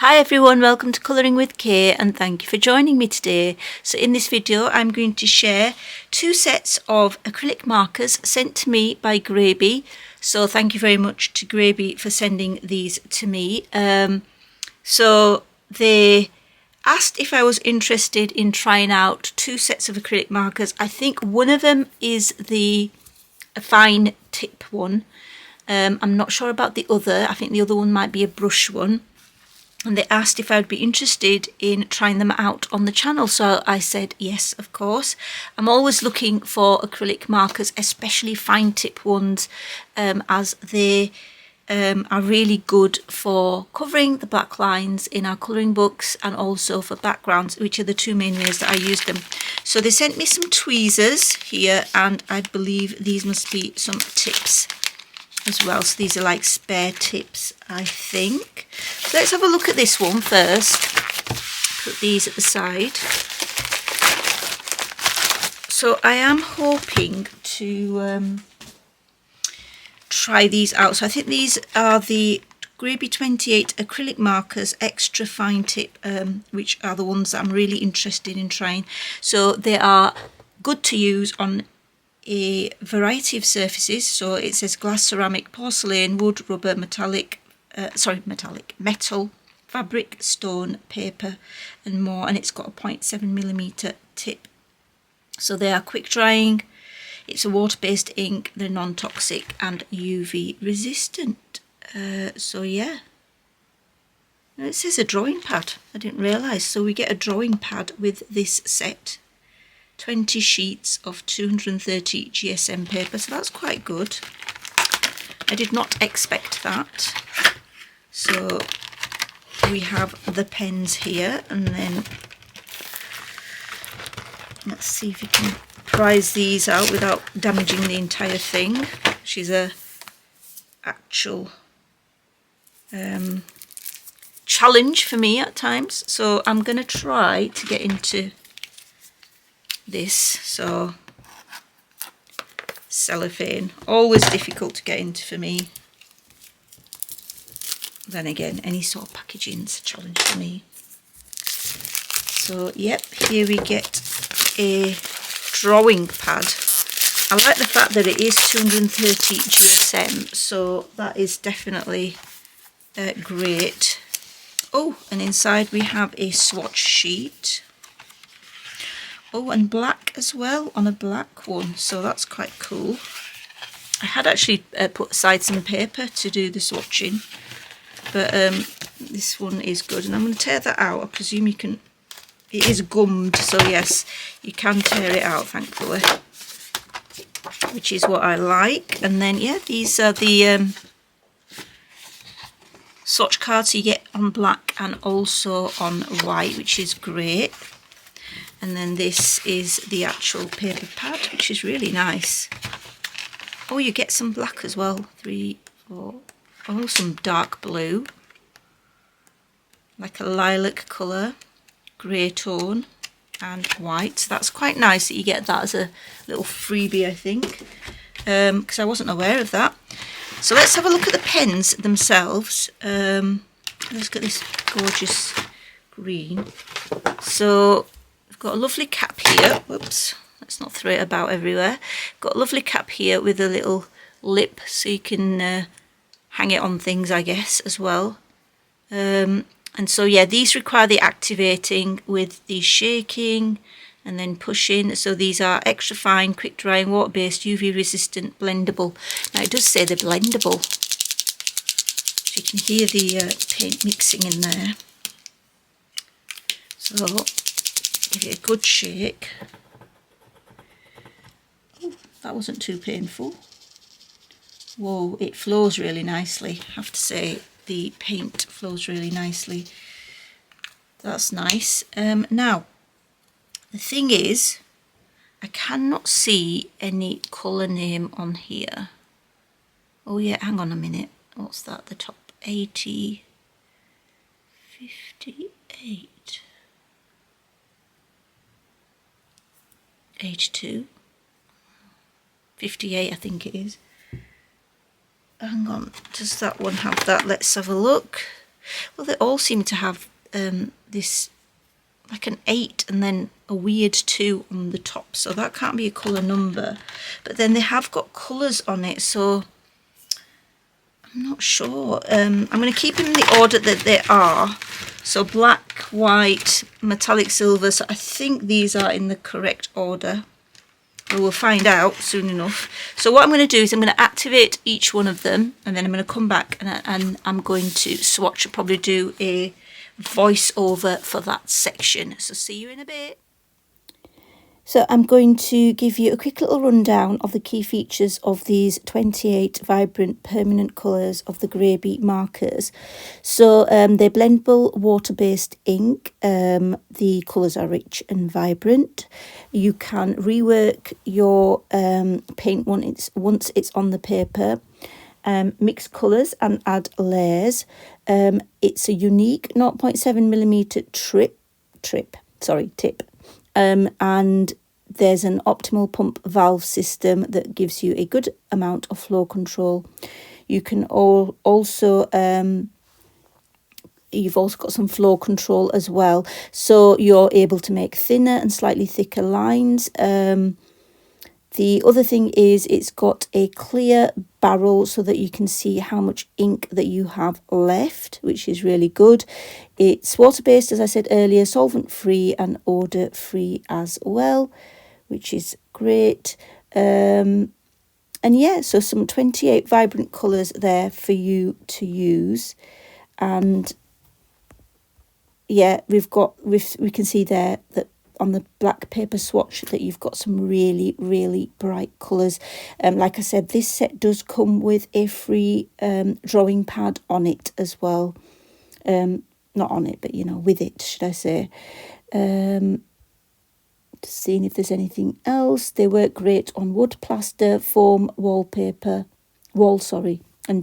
Hi everyone, welcome to Colouring with Kay and thank you for joining me today. So in this video I'm going to share two sets of acrylic markers sent to me by Grabie. So thank you very much to Grabie for sending these to me. So they asked if I was interested in trying out two sets of acrylic markers. I think one of them is the fine tip one. I'm not sure about the other. I think the other one might be a brush one. And they asked if I would be interested in trying them out on the channel. So I said yes, of course. I'm always looking for acrylic markers, especially fine tip ones, as they are really good for covering the black lines in our colouring books and also for backgrounds, which are the two main ways that I use them. So they sent me some tweezers here, and I believe these must be some tips as well. So these are like spare tips, I think. So let's have a look at this one first. Put these at the side. So I am hoping to try these out. So I think these are the Grabie 28 acrylic markers extra fine tip, which are the ones that I'm really interested in trying. So they are good to use on a variety of surfaces. So it says glass, ceramic, porcelain, wood, rubber, metal, fabric, stone, paper and more, and it's got a 0.7mm tip. So they are quick drying, it's a water-based ink, they're non-toxic and UV resistant. So yeah, it says a drawing pad, I didn't realise. So we get a drawing pad with this set. 20 sheets of 230 GSM paper, so that's quite good. I did not expect that. So we have the pens here, and then let's see if we can prise these out without damaging the entire thing, which is a actual challenge for me at times. So I'm going to try to get into this. So cellophane, always difficult to get into for me. Then again, any sort of packaging's a challenge for me. So yep, here we get a drawing pad. I like the fact that it is 230 GSM, so that is definitely great. Oh, and inside we have a swatch sheet. Oh, and black as well on a black one, so that's quite cool. I had actually put aside some paper to do the swatching, but this one is good. And I'm going to tear that out. I presume you can, it is gummed, so yes, you can tear it out, thankfully, which is what I like. And then, yeah, these are the swatch cards you get on black and also on white, which is great. And then this is the actual paper pad, which is really nice. Oh, you get some black as well. 3, 4, oh, some dark blue. Like a lilac colour, grey tone and white. So that's quite nice that you get that as a little freebie, I think. Because I wasn't aware of that. So let's have a look at the pens themselves. Let's get this gorgeous green. So got a lovely cap here. Whoops, let's not throw it about everywhere. Got a lovely cap here with a little lip, so you can hang it on things, I guess, as well. And so yeah, these require the activating with the shaking and then pushing. So these are extra fine, quick drying, water-based, UV resistant, blendable. Now it does say they're blendable, so you can hear the paint mixing in there. So give it a good shake. Ooh, that wasn't too painful. Whoa, it flows really nicely. I have to say, the paint flows really nicely. That's nice. Now, the thing is, I cannot see any colour name on here. Oh yeah, hang on a minute. What's that? The top 80, 58. 82, 58 I think it is. Hang on, does that one have that? Let's have a look. Well, they all seem to have this like an 8 and then a weird 2 on the top, so that can't be a colour number. But then they have got colours on it, so I'm not sure. I'm going to keep them in the order that they are. So black, white, metallic silver. So I think these are in the correct order. We'll find out soon enough. So what I'm going to do is I'm going to activate each one of them, and then I'm going to come back and I'm going to swatch and probably do a voiceover for that section. So see you in a bit. So I'm going to give you a quick little rundown of the key features of these 28 vibrant permanent colours of the Grabie markers. So they're blendable water-based ink. The colours are rich and vibrant. You can rework your paint once it's on the paper. Mix colours and add layers. It's a unique 0.7mm tip. And there's an optimal pump valve system that gives you a good amount of flow control. You can also you've also got some flow control as well, so you're able to make thinner and slightly thicker lines. The other thing is it's got a clear barrel so that you can see how much ink that you have left, which is really good. It's water-based, as I said earlier, solvent-free and odour-free as well, which is great. And yeah, so some 28 vibrant colours there for you to use. And yeah, we can see there that on the black paper swatch that you've got some really, really bright colours. Like I said, this set does come with a free drawing pad on it as well. Not on it, but, you know, with it, should I say. Just seeing if there's anything else. They work great on wood, plaster, foam, and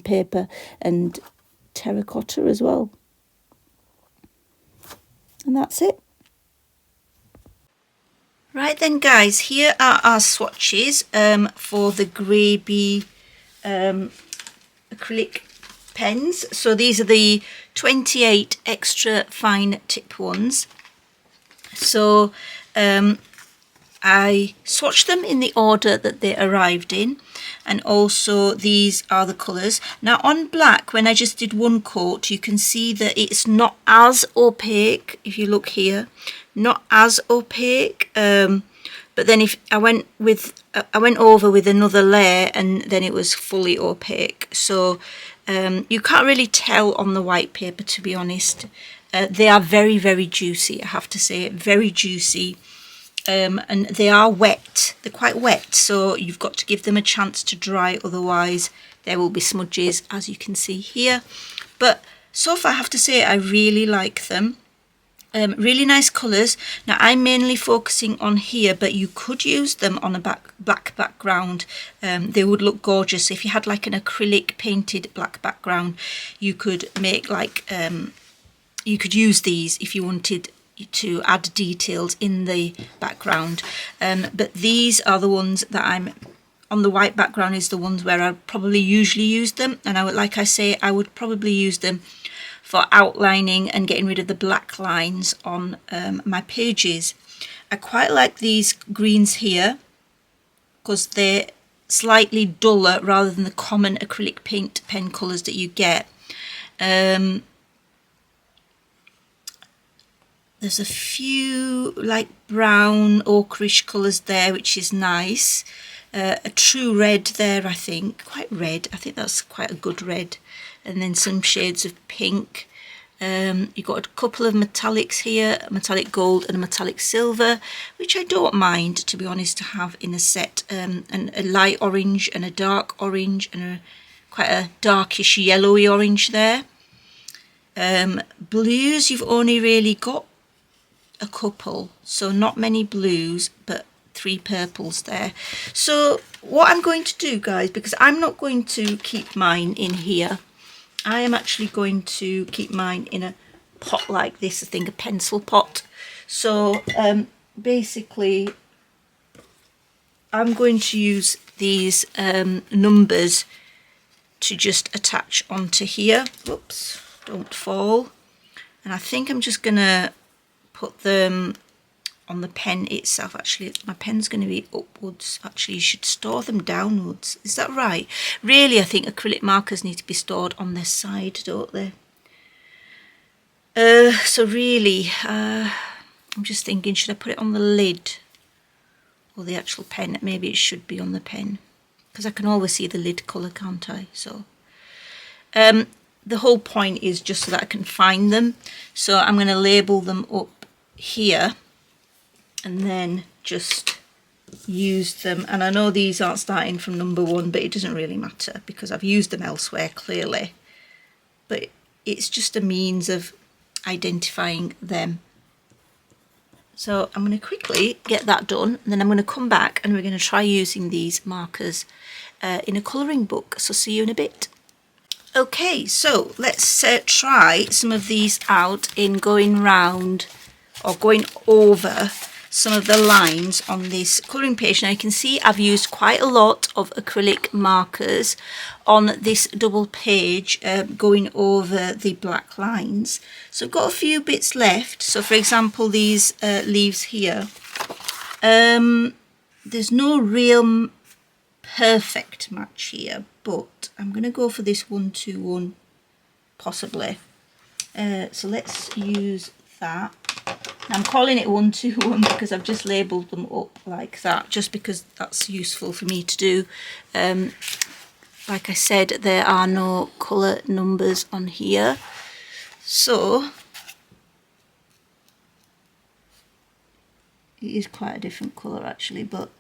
paper and terracotta as well. And that's it. Right then, guys, here are our swatches for the Grabie acrylic pens. So these are the 28 extra fine tip ones. So I swatched them in the order that they arrived in, and also these are the colours. Now on black, when I just did one coat, you can see that it's not as opaque. If you look here, not as opaque, but then if I went over with another layer, and then it was fully opaque. So you can't really tell on the white paper, to be honest. They are very, very juicy, I have to say, very juicy. And they are wet, they're quite wet, so you've got to give them a chance to dry, otherwise there will be smudges, as you can see here. But so far I have to say I really like them. Really nice colours. Now I'm mainly focusing on here, but you could use them on a black background. They would look gorgeous. If you had like an acrylic painted black background, you could make like you could use these if you wanted to add details in the background. But these are the ones that I'm on the white background, is the ones where I probably usually use them, and I would, like I say, I would probably use them for outlining and getting rid of the black lines on my pages. I quite like these greens here because they're slightly duller rather than the common acrylic paint pen colours that you get. There's a few like brown ochreish colours there, which is nice. A true red there, I think, quite red. I think that's quite a good red. And then some shades of pink. You've got a couple of metallics here, a metallic gold and a metallic silver, which I don't mind, to be honest, to have in a set. And a light orange and a dark orange and quite a darkish yellowy orange there. Blues, you've only really got a couple, so not many blues, but 3 purples there. So what I'm going to do, guys, because I'm not going to keep mine in here, I am actually going to keep mine in a pot like this, I think a pencil pot. So basically I'm going to use these numbers to just attach onto here. Whoops. don't fall. And I think I'm just gonna put them on the pen itself. Actually, my pen's going to be upwards. Actually, you should store them downwards. Is that right? Really, I think acrylic markers need to be stored on their side, don't they? So really, I'm just thinking, should I put it on the lid or the actual pen? Maybe it should be on the pen, because I can always see the lid colour, can't I? So the whole point is just so that I can find them. So I'm going to label them up here and then just use them. And I know these aren't starting from number 1, but it doesn't really matter because I've used them elsewhere clearly. But it's just a means of identifying them. So I'm going to quickly get that done, and then I'm going to come back and we're going to try using these markers in a colouring book. So see you in a bit. Okay, so let's try some of these out in going round or going over some of the lines on this colouring page. Now you can see I've used quite a lot of acrylic markers on this double page going over the black lines. So I've got a few bits left. So for example, these leaves here, there's no real perfect match here, but I'm going to go for this 1-2-1 possibly. So let's use that. I'm calling it 1-2-1 because I've just labelled them up like that, just because that's useful for me to do. Like I said, there are no colour numbers on here. So it is quite a different colour actually, but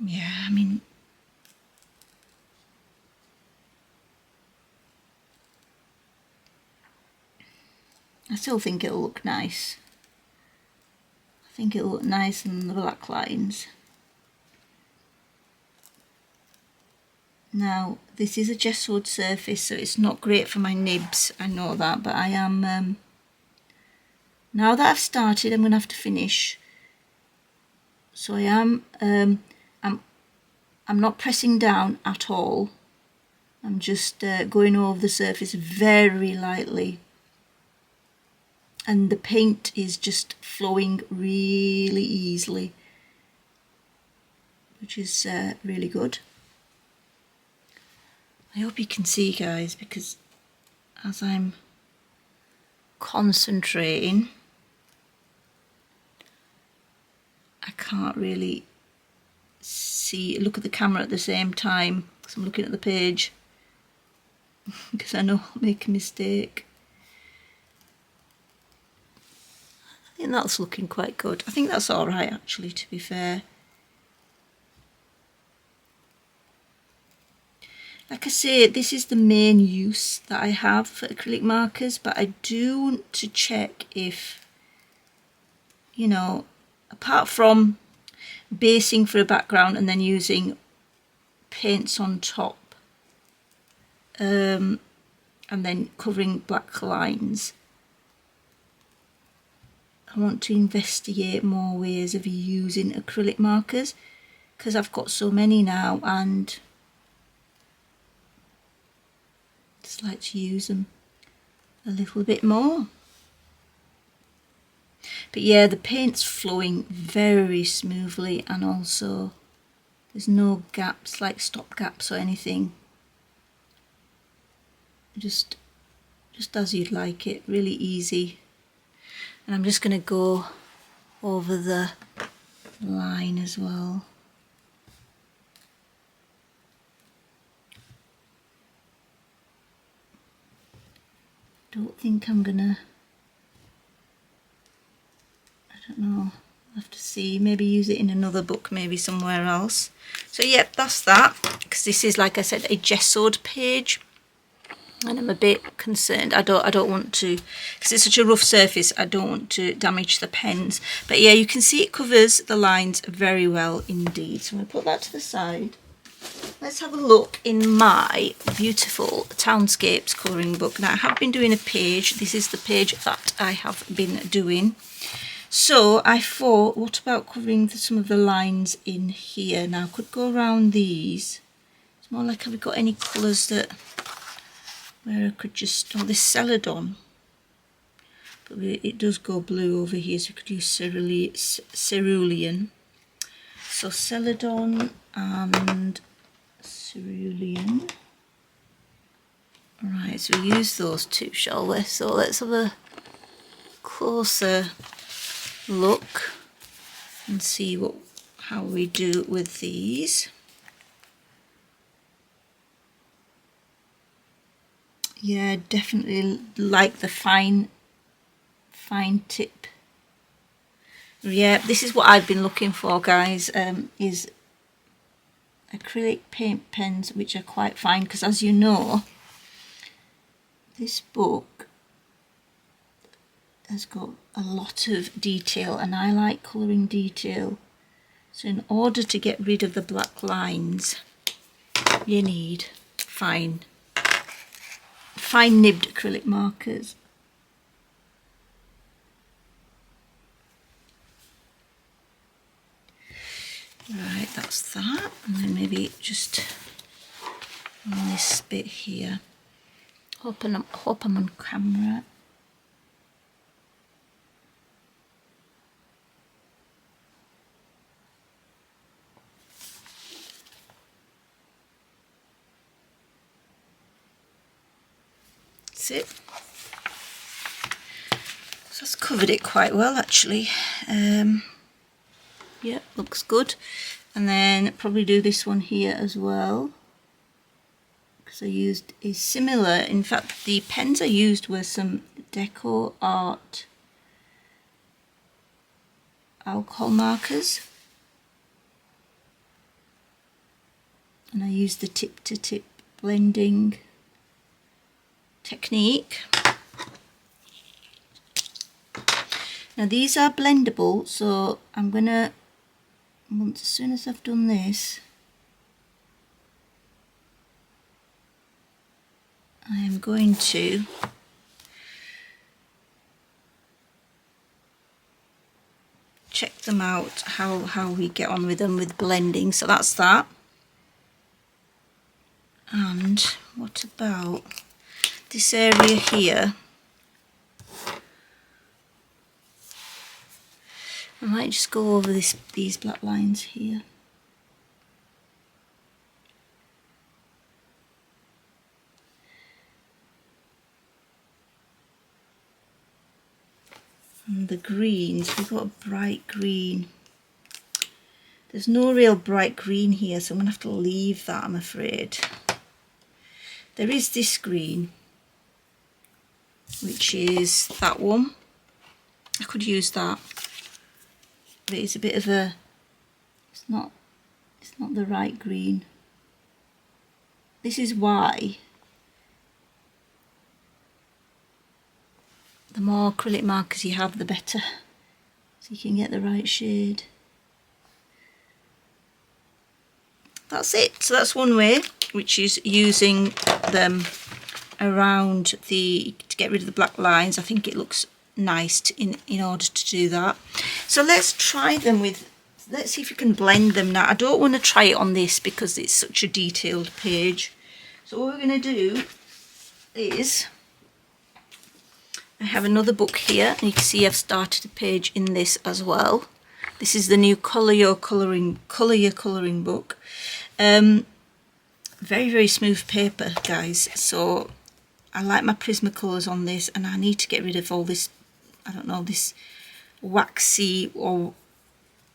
yeah, I mean, I still think it'll look nice. I think it'll look nice in the black lines. Now, this is a gessoed surface, so it's not great for my nibs, I know that, but I am, now that I've started, I'm going to have to finish. So I am, I'm not pressing down at all. I'm just going over the surface very lightly. And the paint is just flowing really easily, which is really good. I hope you can see, guys, because as I'm concentrating, I can't really see, look at the camera at the same time, because I'm looking at the page, because I know I'll make a mistake. I think that's looking quite good. I think that's all right, actually, to be fair. Like I say, this is the main use that I have for acrylic markers, but I do want to check if, you know, apart from basing for a background and then using paints on top, and then covering black lines, I want to investigate more ways of using acrylic markers, because I've got so many now and just like to use them a little bit more. But yeah, the paint's flowing very smoothly, and also there's no gaps, like stop gaps or anything. Just as you'd like it, really easy. And I'm just going to go over the line as well. Don't think I'm gonna, I don't know, I'll have to see, maybe use it in another book, maybe somewhere else. So yep, that's that, because this is, like I said, a gessoed page. And I'm a bit concerned. I don't want to, because it's such a rough surface, I don't want to damage the pens. But yeah, you can see it covers the lines very well indeed. So I'm going to put that to the side. Let's have a look in my beautiful Townscapes colouring book. Now I have been doing a page. This is the page that I have been doing. So I thought, what about covering some of the lines in here? Now I could go around these. It's more like, have we got any colours that where I could just, oh, this celadon, but it does go blue over here, so we could use cerulean. So celadon and cerulean. Right, so we use those two, shall we? So let's have a closer look and see how we do with these. Yeah, definitely like the fine tip. Yeah, this is what I've been looking for, guys, is acrylic paint pens which are quite fine, because as you know, this book has got a lot of detail and I like colouring detail. So in order to get rid of the black lines, you need fine nibbed acrylic markers. Right, that's that. And then maybe just on this bit here. Hope I'm on camera. That's it. So that's covered it quite well, actually. Yeah, looks good. And then probably do this one here as well, because I used a similar, in fact the pens I used were some Deco Art alcohol markers, and I used the tip to tip blending technique. Now these are blendable, so I'm gonna, once as soon as I've done this, I am going to check them out, how we get on with them with blending. So that's that. And what about this area here? I might just go over these black lines here. And the greens, we've got a bright green. There's no real bright green here, so I'm going to have to leave that, I'm afraid. There is this green, which is that one. I could use that, but it's a bit of a, it's not the right green. This is why the more acrylic markers you have, the better, so you can get the right shade. That's it. So that's one way, which is using them around to get rid of the black lines. I think it looks nice in order to do that. So let's try them with, let's see if you can blend them now. I don't want to try it on this because it's such a detailed page. So what we're going to do is, I have another book here, and you can see I've started a page in this as well. This is the new Colour Your Colouring book. Very, very smooth paper, guys. So I like my Prismacolors on this, and I need to get rid of all this, I don't know, this waxy, or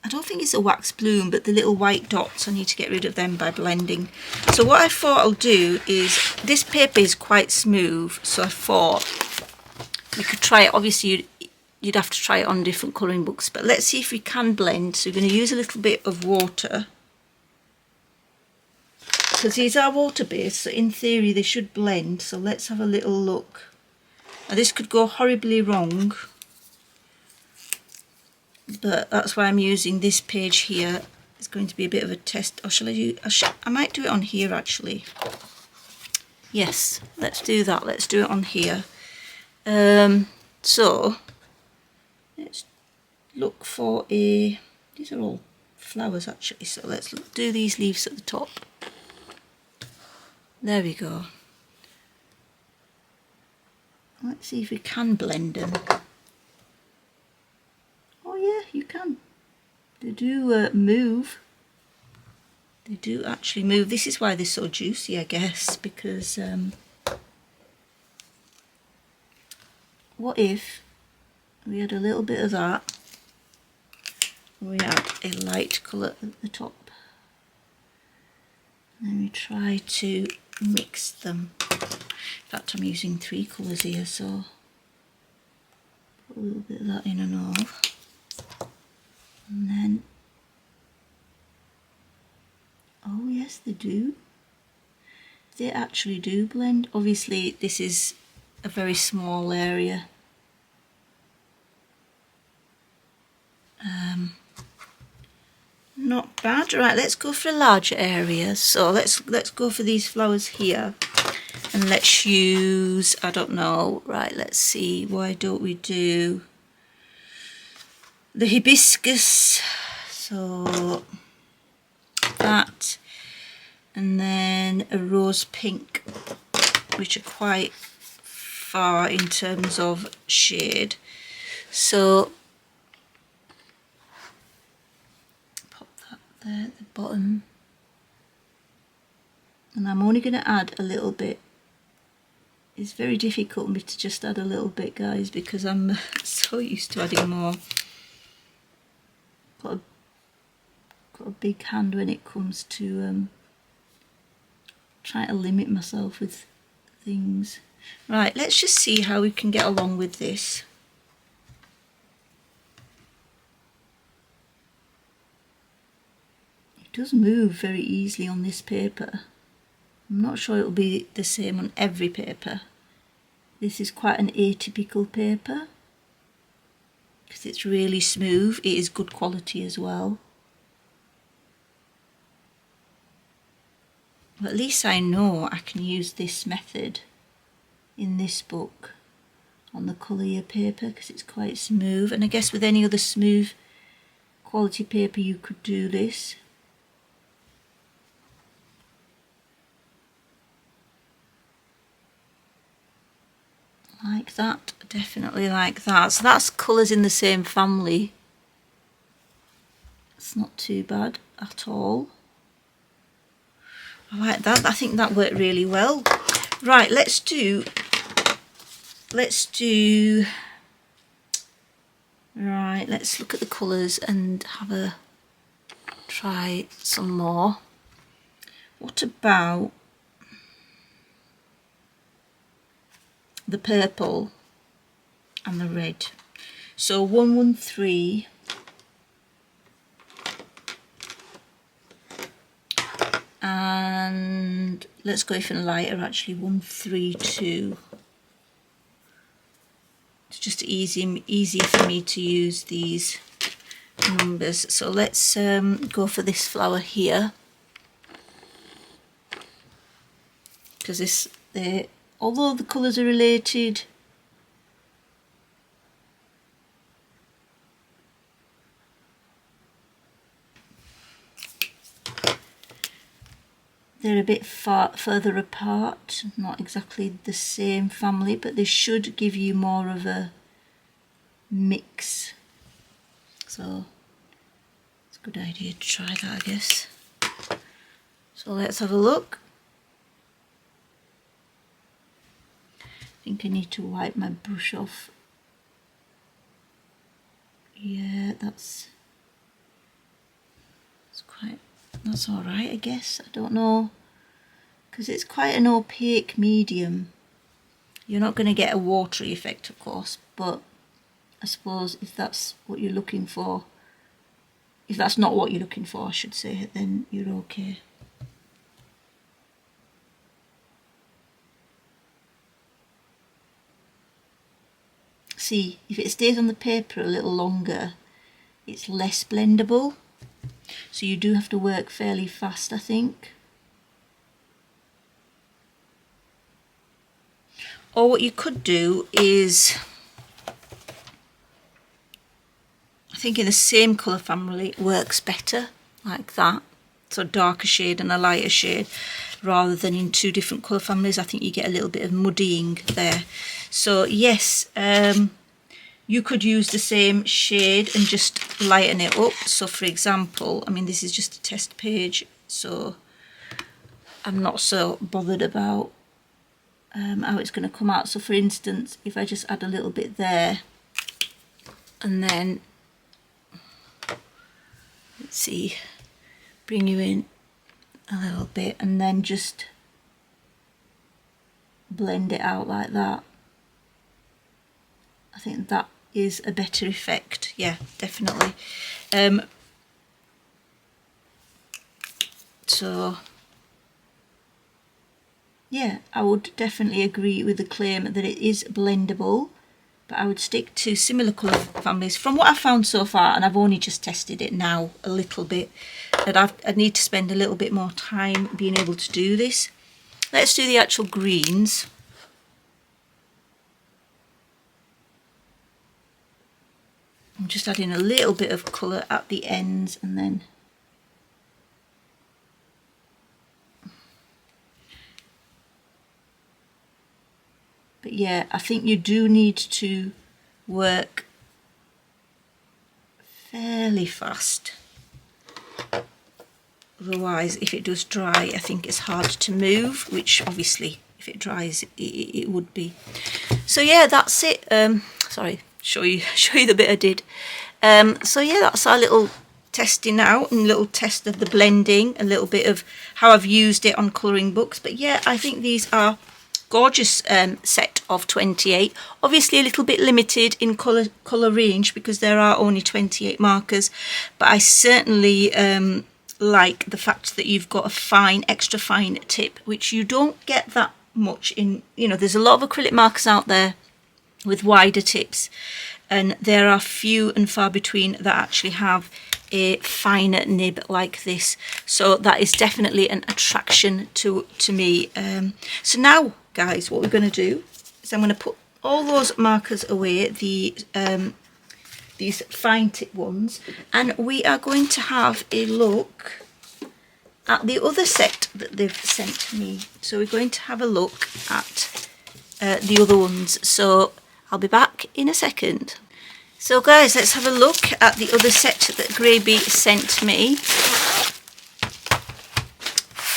I don't think it's a wax bloom, but the little white dots, I need to get rid of them by blending. So what I thought I'll do is, this paper is quite smooth, so I thought we could try it. Obviously you'd have to try it on different colouring books, but let's see if we can blend. So we're going to use a little bit of water, because these are water based, so in theory they should blend. So let's have a little look. Now this could go horribly wrong, but that's why I'm using this page here. It's going to be a bit of a test. Or shall I do, I might do it on here actually. Yes, let's do that. Let's do it on here. So let's look for a, these are all flowers actually, so let's do these leaves at the top. There we go. Let's see if we can blend them. Oh yeah, you can. They do move. They do actually move. This is why they're so juicy, I guess, because what if we had a little bit of that, we had a light colour at the top, and then we try to mix them. In fact, I'm using 3 colours here, so put a little bit of that in and all, and then, oh yes, they do. They actually do blend. Obviously, this is a very small area. Not bad. Right, let's go for a larger area. So let's go for these flowers here, and let's use, I don't know, right, let's see, why don't we do the hibiscus, so that, and then a rose pink, which are quite far in terms of shade. So pop that there at the bottom, and I'm only going to add a little bit. It's very difficult for me to just add a little bit, guys, because I'm so used to adding more. Got a big hand when it comes to trying to limit myself with things. Right, let's just see how we can get along with this. It does move very easily on this paper. I'm not sure it will be the same on every paper. This is quite an atypical paper because it's really smooth. It is good quality as well. But at least I know I can use this method in this book on the colour paper because it's quite smooth. And I guess with any other smooth quality paper you could do this. Like that, definitely like that. So that's colours in the same family. It's not too bad at all. I like that. I think that worked really well. Right, let's do, right, let's look at the colours and have a try some more. What about the purple and the red? So 113, and let's go even lighter, actually 132. It's just easier for me to use these numbers. So let's go for this flower here, because this, although the colours are related, they're a bit further apart, not exactly the same family, but they should give you more of a mix. So it's a good idea to try that, I guess. So let's have a look. I think I need to wipe my brush off. Yeah, that's all right, I guess. I don't know, because it's quite an opaque medium. You're not going to get a watery effect, of course, but I suppose if that's what you're looking for, if that's not what you're looking for, I should say, then you're okay. See, if it stays on the paper a little longer, it's less blendable. So you do have to work fairly fast, I think. Or what you could do is, I think in the same colour family it works better, like that. sort of darker shade and a lighter shade, rather than in two different colour families. I think you get a little bit of muddying there. So yes, you could use the same shade and just lighten it up. So for example, I mean, this is just a test page, so I'm not so bothered about how it's going to come out. So for instance, if I just add a little bit there, and then let's see, bring you in a little bit, and then just blend it out like that, I think that is a better effect. Yeah, definitely. So yeah, I would definitely agree with the claim that it is blendable, but I would stick to similar colour families from what I've found so far, and I've only just tested it now a little bit, that I need to spend a little bit more time being able to do this. Let's do the actual greens. I'm just adding a little bit of colour at the ends, and then but yeah, I think you do need to work fairly fast. Otherwise, if it does dry, I think it's hard to move, which obviously if it dries, it would be. So yeah, that's it. Sorry, show you the bit I did. So yeah, that's our little testing out and little test of the blending, a little bit of how I've used it on colouring books. But yeah, I think these are gorgeous set of 28. Obviously a little bit limited in colour range because there are only 28 markers, but I certainly like the fact that you've got a fine, extra fine tip, which you don't get that much in, you know, there's a lot of acrylic markers out there with wider tips, and there are few and far between that actually have a finer nib like this. So that is definitely an attraction to me. So now, guys, what we're going to do is I'm going to put all those markers away, these fine tip ones, and we are going to have a look at the other set that they've sent me. So we're going to have a look at the other ones. So I'll be back in a second. So guys, let's have a look at the other set that Grabie sent me.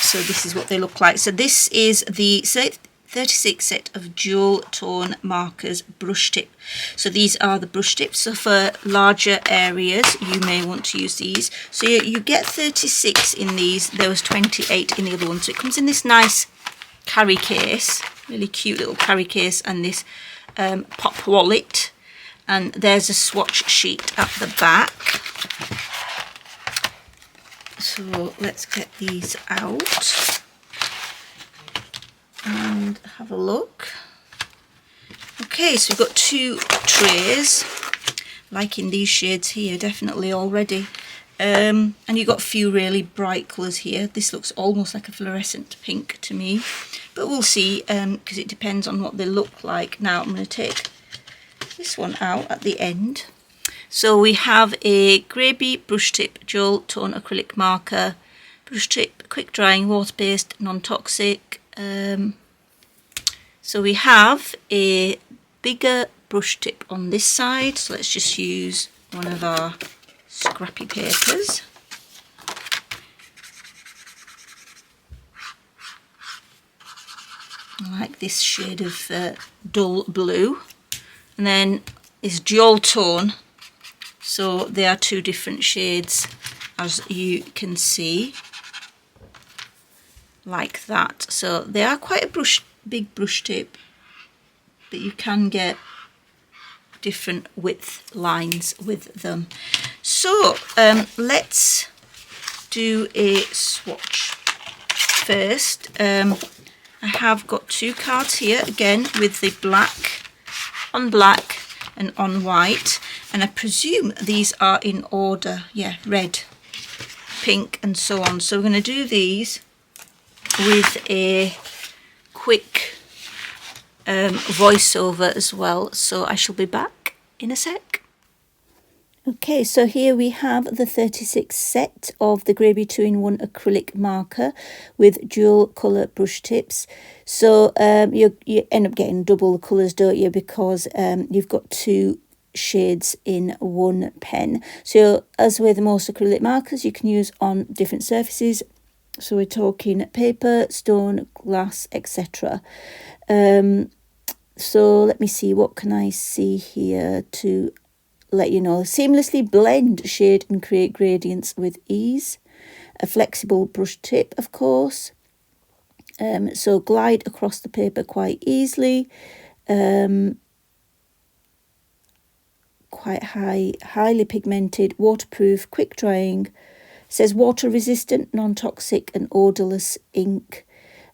So this is what they look like. So this is the 36 set of dual tone markers brush tip. So these are the brush tips. So for larger areas, you may want to use these. So you get 36 in these. There was 28 in the other one. So it comes in this nice carry case, really cute little carry case, and this pop wallet. And there's a swatch sheet at the back. So let's get these out and have a look. Okay, so we've got two trays, liking these shades here definitely already. And you've got a few really bright colours here. This looks almost like a fluorescent pink to me, but we'll see, because it depends on what they look like. Now I'm going to take this one out at the end. So we have a Grabie brush tip dual tone acrylic marker, brush tip, quick drying, water based, non-toxic. So we have a bigger brush tip on this side, so let's just use one of our scrappy papers. I like this shade of dull blue. And then is dual tone, so they are two different shades, as you can see, like that. So they are quite a big brush tip, but you can get different width lines with them. So let's do a swatch first. I have got two cards here again with the black on black and on white, and I presume these are in order, yeah, red, pink and so on. So we're going to do these with a quick voiceover as well, so I shall be back in a sec. Okay, so here we have the 36 set of the Grabie 2-in-1 acrylic marker with dual colour brush tips. So you end up getting double the colours, don't you, because you've got 2 shades in one pen. So as with most acrylic markers, you can use on different surfaces. So we're talking paper, stone, glass, etc. So let me see, what can I see here to let you know? Seamlessly blend, shade and create gradients with ease. A flexible brush tip, of course. So glide across the paper quite easily. Quite highly pigmented, waterproof, quick drying. Says water resistant, non-toxic and odorless ink.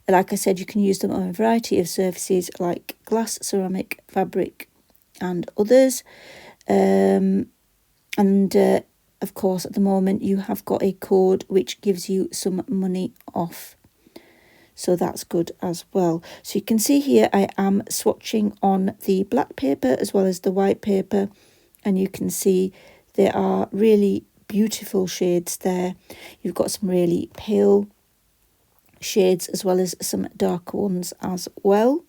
Like I said, you can use them on a variety of surfaces like glass, ceramic, fabric and others. Of course, at the moment you have got a code which gives you some money off. So that's good as well. So you can see here I am swatching on the black paper as well as the white paper. And you can see there are really beautiful shades there. You've got some really pale shades as well as some darker ones as well.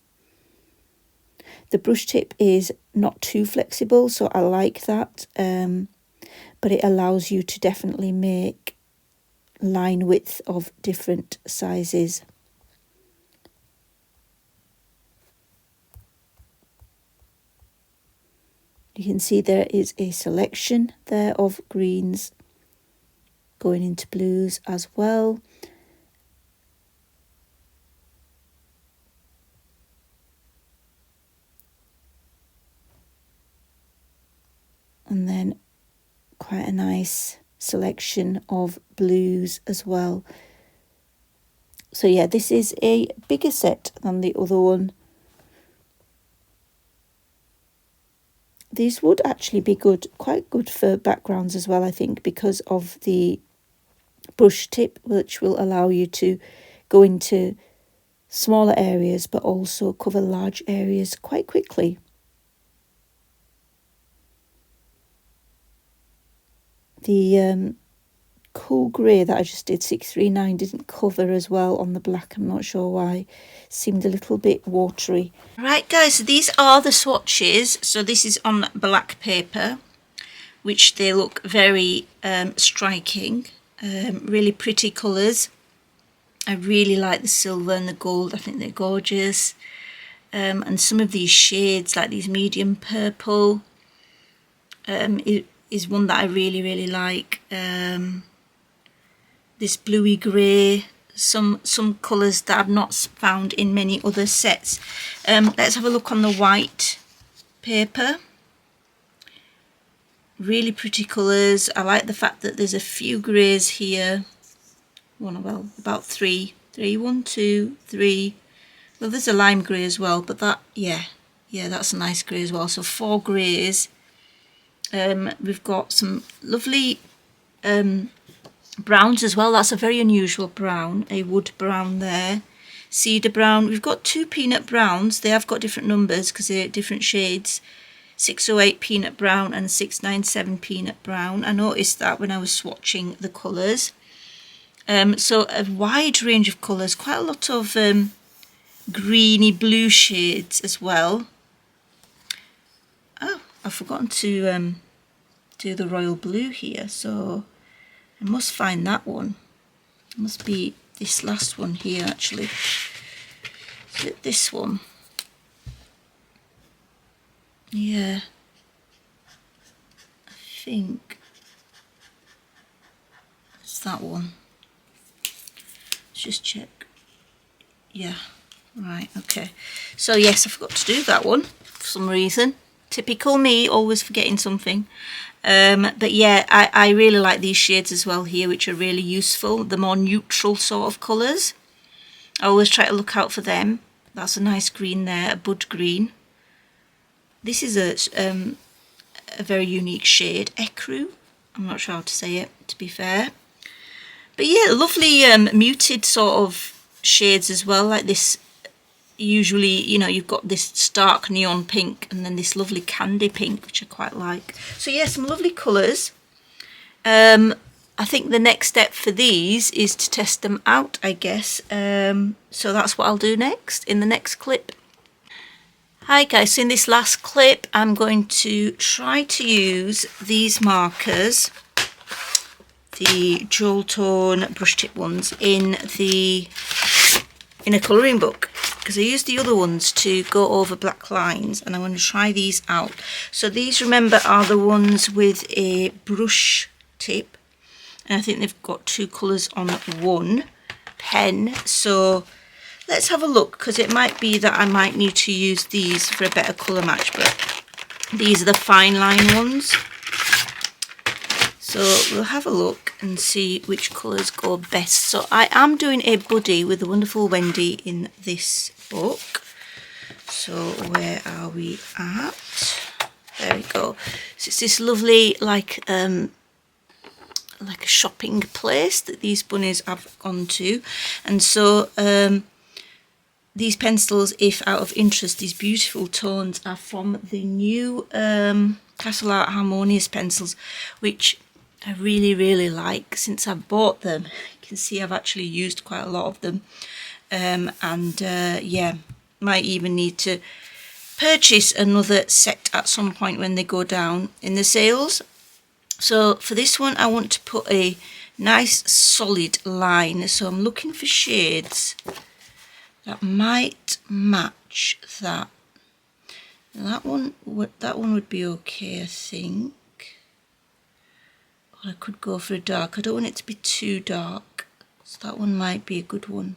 The brush tip is not too flexible, so I like that. But it allows you to definitely make line width of different sizes. You can see there is a selection there of greens going into blues as well. And then quite a nice selection of blues as well. So yeah, this is a bigger set than the other one. These would actually be quite good for backgrounds as well, I think, because of the brush tip, which will allow you to go into smaller areas but also cover large areas quite quickly. The cool grey that I just did, 639, didn't cover as well on the black. I'm not sure why. Seemed a little bit watery. Right guys, so these are the swatches. So this is on black paper, which they look very striking. Really pretty colours. I really like the silver and the gold. I think they're gorgeous. And some of these shades, like these medium purple, is one that I really like. This bluey grey, some colours that I've not found in many other sets. Let's have a look on the white paper. Really pretty colours. I like the fact that there's a few greys here. Well, about three. 1, 2, 3. Well, there's a lime grey as well, but that, yeah, that's a nice grey as well. So 4 greys. We've got some lovely browns as well. That's a very unusual brown, a wood brown there. Cedar brown. We've got 2 peanut browns. They have got different numbers because they're different shades. 608 peanut brown and 697 peanut brown. I noticed that when I was swatching the colours. So a wide range of colours, quite a lot of greeny blue shades as well. Oh, I've forgotten to do the royal blue here, so I must find that one. It must be this last one here actually. Is it this one? Yeah, I think it's that one. Let's just check. Yeah, right, okay. So yes, I forgot to do that one for some reason. Typical me, always forgetting something. But yeah, I really like these shades as well here, which are really useful. The more neutral sort of colours. I always try to look out for them. That's a nice green there, a bud green. This is a very unique shade, Ecru. I'm not sure how to say it, to be fair. But yeah, lovely muted sort of shades as well, like this usually, you know, you've got this stark neon pink and then this lovely candy pink, which I quite like. So yeah, some lovely colours. I think the next step for these is to test them out, I guess. So that's what I'll do next in the next clip. Hi guys, so in this last clip I'm going to try to use these markers, the Jewel Tone brush tip ones, in a colouring book, because I used the other ones to go over black lines, and I'm going to try these out. So these, remember, are the ones with a brush tip, and I think they've got 2 colours on one pen. So let's have a look, because it might be that I might need to use these for a better colour match, but these are the fine line ones. So we'll have a look and see which colours go best. So I am doing a buddy with the wonderful Wendy in this book. So where are we at? There we go. So it's this lovely, like a shopping place that these bunnies have gone to. And so these pencils, if out of interest, these beautiful tones are from the new Castle Art Harmonious pencils, which I really like. Since I've bought them, you can see I've actually used quite a lot of them, yeah, might even need to purchase another set at some point when they go down in the sales. So for this one I want to put a nice solid line, so I'm looking for shades that might match that. That one would be okay, I think. I could go for a dark. I don't want it to be too dark, so that one might be a good one.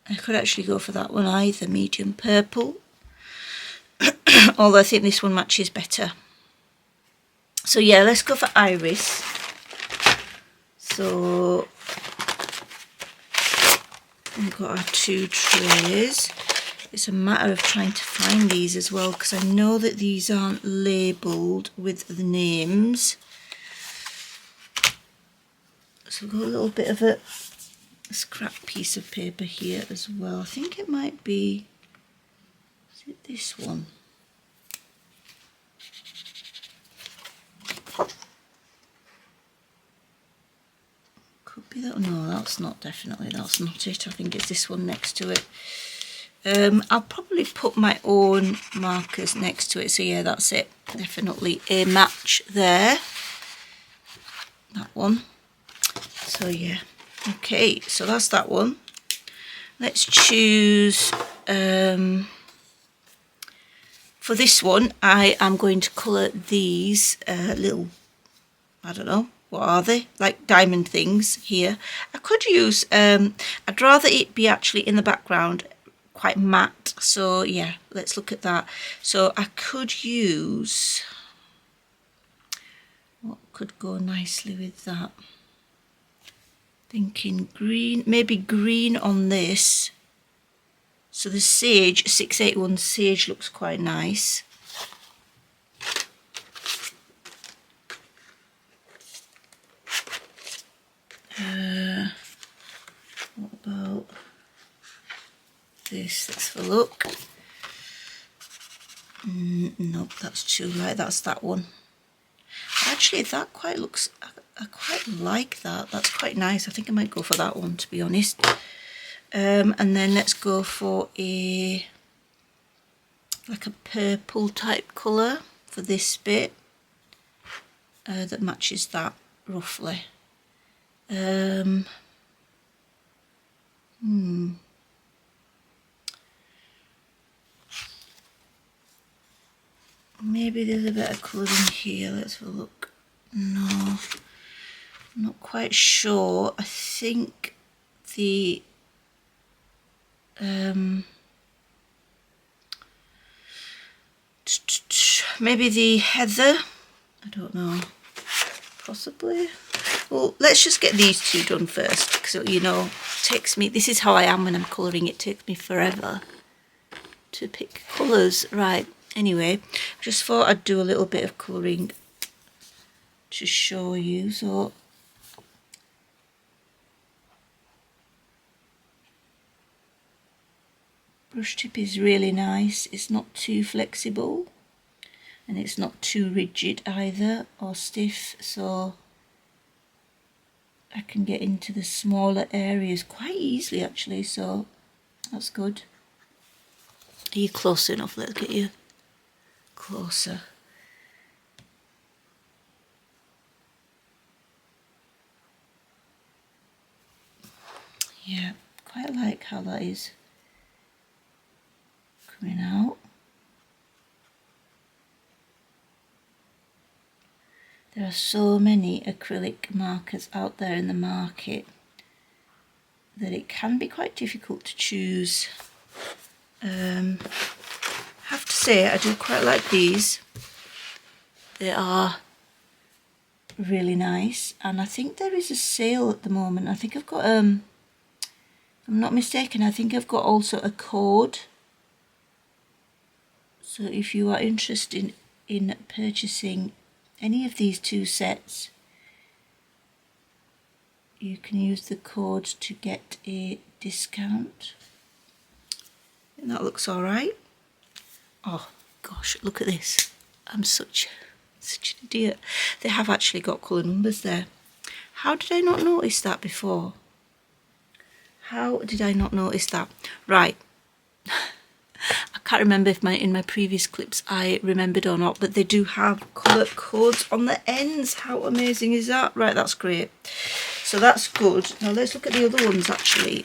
I could actually go for that one either, medium purple, although I think this one matches better. So yeah, let's go for iris. So we've got our 2 trays. It's a matter of trying to find these as well, because I know that these aren't labelled with the names. So we've got a little bit of a scrap piece of paper here as well. I think it might be, is it this one? Could be that. No, that's not, definitely that's not it. I think it's this one next to it. I'll probably put my own markers next to it. So yeah, that's it. Definitely a match there. That one. So yeah. Okay, so that's that one. Let's choose, for this one, I am going to colour these little, I don't know, what are they? Like diamond things here. I could use, I'd rather it be actually in the background, quite matte. So yeah, let's look at that. So I could use, what could go nicely with that? Thinking green, maybe green on this. So the sage, 681 sage looks quite nice. What about this? Let's have a look. Nope, that's too light. That's that one. Actually, that quite looks, I quite like that. That's quite nice. I think I might go for that one, to be honest. And then let's go for a, like a purple type colour for this bit that matches that roughly. Maybe there's a bit of colour in here. Let's have a look. No, I'm not quite sure. I think the maybe the heather, I don't know, possibly. Well, let's just get these 2 done first, because, you know, it takes me, this is how I am when I'm colouring, it takes me forever to pick colours. Right, anyway, just thought I'd do a little bit of colouring to show you. So brush tip is really nice. It's not too flexible and it's not too rigid either or stiff, so I can get into the smaller areas quite easily actually, so that's good. Are you close enough? Let's get you closer. Yeah, quite like how that is coming out. There are so many acrylic markers out there in the market that it can be quite difficult to choose. I have to say I do quite like these. They are really nice, and I think there is a sale at the moment. I think I've got if I'm not mistaken, I think I've got also a code, so if you are interested in purchasing any of these two sets, you can use the code to get a discount. And that looks alright. Oh gosh, look at this. I'm such an idiot. They have actually got colour numbers there. How did I not notice that before? How did I not notice that? Right. I can't remember if in my previous clips I remembered or not, but they do have colour codes on the ends. How amazing is that? Right, that's great. So that's good. Now let's look at the other ones actually.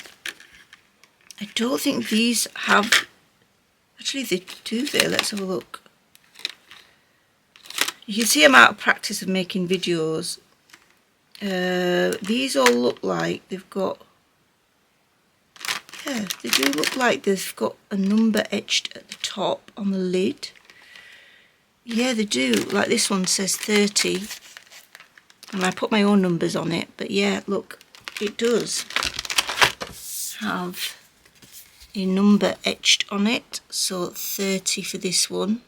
I don't think these have... Actually, they do there. Let's have a look. You can see I'm out of practice of making videos. These all look like they've got... Yeah, they do look like they've got a number etched at the top on the lid. Yeah, they do. Like this one says 30. And I put my own numbers on it. But yeah, look, it does have a number etched on it. So 30 for this one.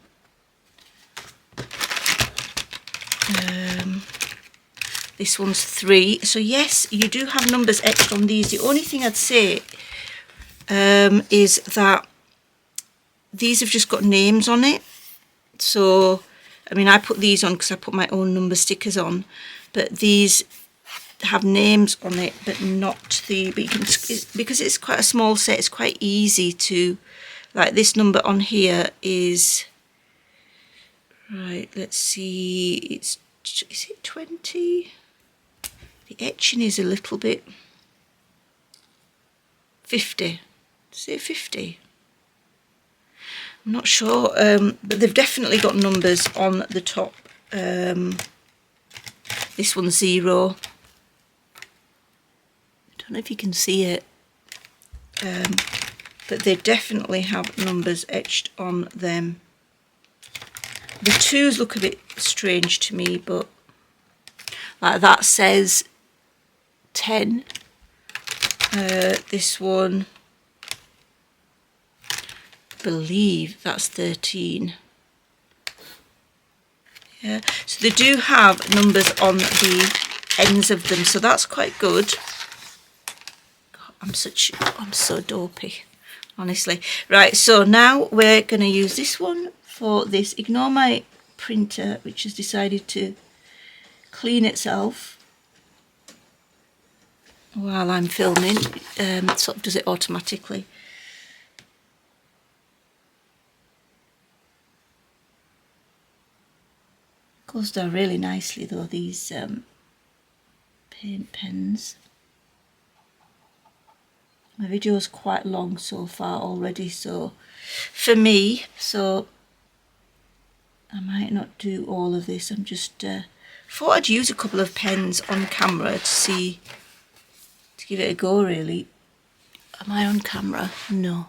This one's 3. So yes, you do have numbers etched on these. The only thing I'd say is that these have just got names on it. So, I mean, I put these on because I put my own number stickers on, but these have names on it, but not the, but you can, because it's quite a small set, it's quite easy to, like this number on here is, right, let's see, is it 20? The etching is a little bit, 50. Say 50. I'm not sure, but they've definitely got numbers on the top. This one's 0. I don't know if you can see it, but they definitely have numbers etched on them. The 2s look a bit strange to me, but like that says 10. This one, I believe that's 13. Yeah, so they do have numbers on the ends of them, so that's quite good. God, I'm so dopey, honestly. Right, so now we're going to use this one for this. Ignore my printer, which has decided to clean itself while I'm filming. It sort of does it automatically. Goes down really nicely though, these paint pens. My video is quite long so far already, so for me, so I might not do all of this. I'm just thought I'd use a couple of pens on camera to see, to give it a go really. Am I on camera? No.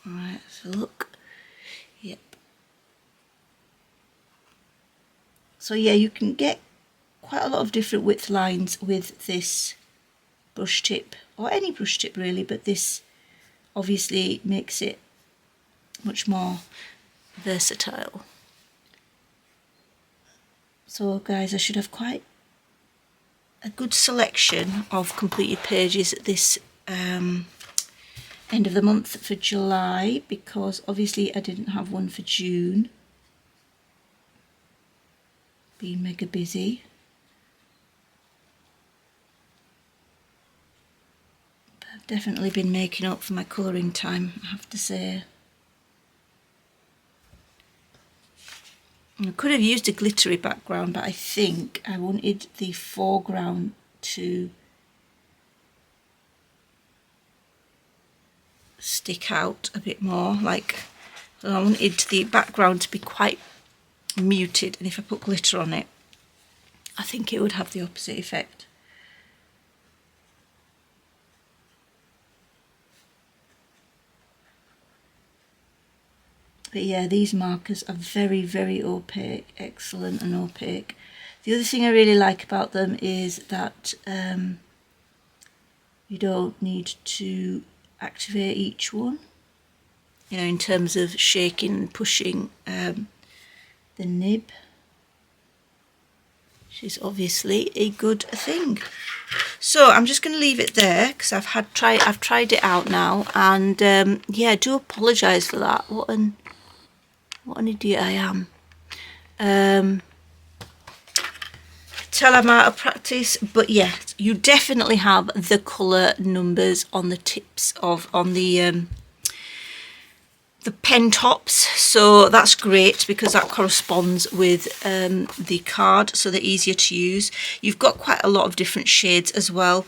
Alright, so look. Yep. So yeah, you can get quite a lot of different width lines with this brush tip, or any brush tip really, but this obviously makes it much more versatile. So guys, I should have quite a good selection of completed pages at this end of the month for July, because obviously I didn't have one for June. Been mega busy. But I've definitely been making up for my colouring time, I have to say. I could have used a glittery background, but I think I wanted the foreground to stick out a bit more. Like, I wanted the background to be quite muted, and if I put glitter on it, I think it would have the opposite effect. But yeah, these markers are very, very opaque, excellent and opaque. The other thing I really like about them is that you don't need to activate each one, you know, in terms of shaking and pushing the nib, which is obviously a good thing. So I'm just going to leave it there because I've tried it out now, and yeah, I do apologise for that. What an idiot I am. Tell I'm out of practice, but yeah, you definitely have the colour numbers on the tips on the pen tops, so that's great because that corresponds with the card, so they're easier to use. You've got quite a lot of different shades as well.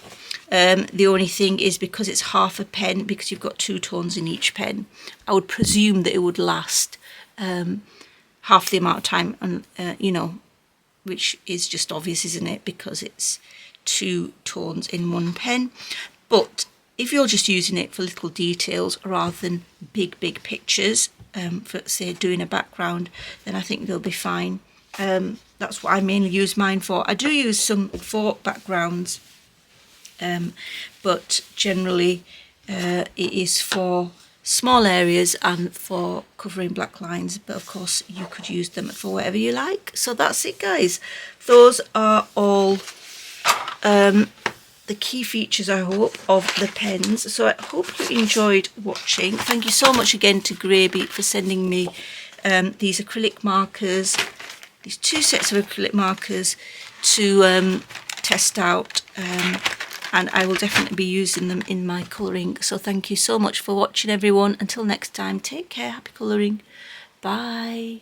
The only thing is, because it's half a pen, because you've got 2 tones in each pen, I would presume that it would last half the amount of time, and you know, which is just obvious, isn't it, because it's 2 tones in one pen. But if you're just using it for little details rather than big pictures, for say doing a background, then I think they'll be fine. That's what I mainly use mine for. I do use some for backgrounds, but generally it is for small areas and for covering black lines, but of course you could use them for whatever you like. So that's it, guys. Those are all the key features, I hope, of the pens. So I hope you enjoyed watching. Thank you so much again to Grabie for sending me these acrylic markers, these 2 sets of acrylic markers to test out, and I will definitely be using them in my colouring. So thank you so much for watching, everyone. Until next time, take care, happy colouring, bye.